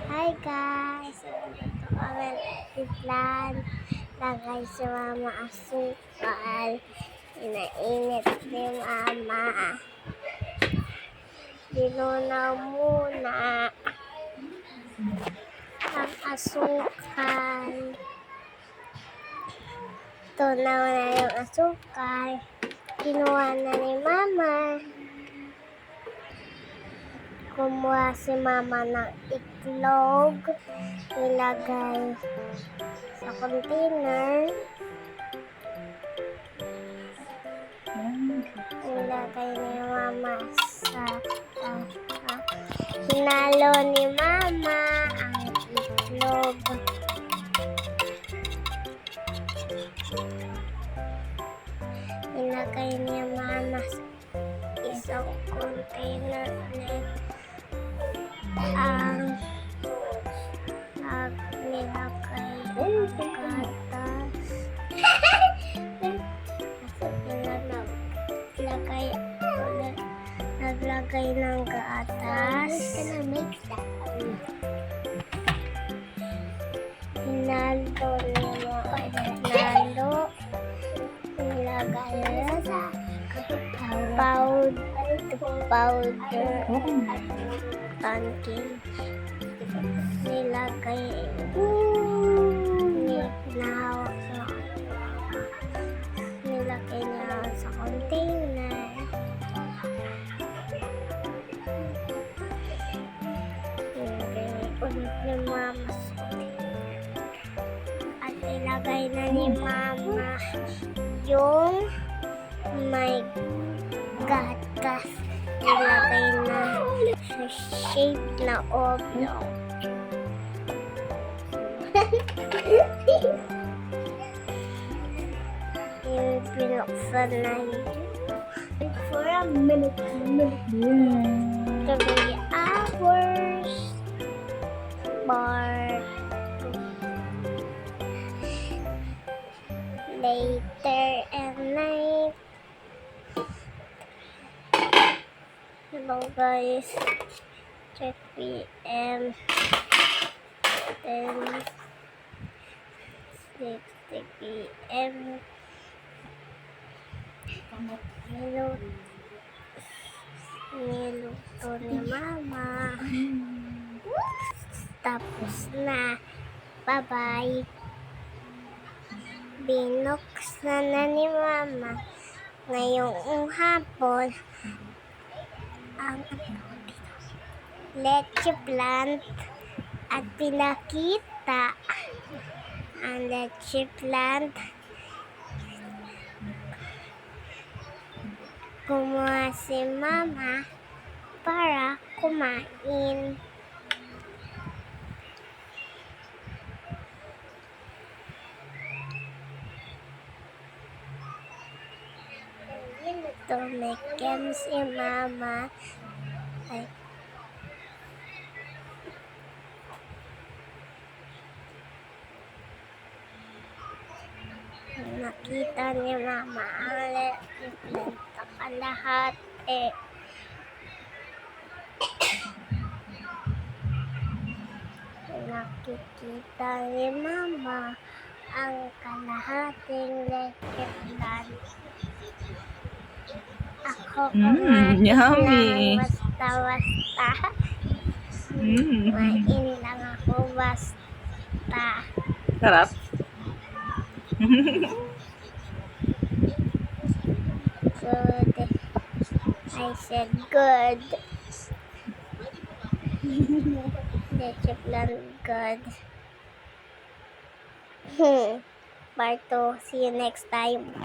Hi guys! Ito kami nagtiplan. Lagay si mama asukal. Inainit ni mama. Dinunaw muna ang asukal. Tunaw na yung asukal. Kinuha na ni mama. Kumuha si mama ng itlog, nilagay sa container, nilagay ni mama sa hinalo ni mama ang itlog. Nilagay ni mama sa isang container ulit. Ang nilagay ng gatas. Naglagay ng gatas. Hinalo niya. Hinalo. Nilagay sa powder. Tanking. Nilagay niya sa container. Ulit ni mama at ilagay na ni mama yung may gatas. Ilagay na sa shape na oblong. Yung pinuksan na yun. For a minute. 3 hours. But later at night. Hello guys. 3 p.m. Then 6 p.m. Niluto ni mama. Tapos na. Bye-bye. Binuksan na ni mama ngayong hapon ang leche plant at pinakita ang leche plant. Kumuha si mama para kumain. Tumikim si mama. Ay. Nakita ni mama ang leche kalahati. Nakikita ni mama ang kalahating leche plant. Ako kumain yummy. lang basta-basta. Kumain lang ako basta. Sarap. Good. I said good. Leche plant good. Part 2. See you next time.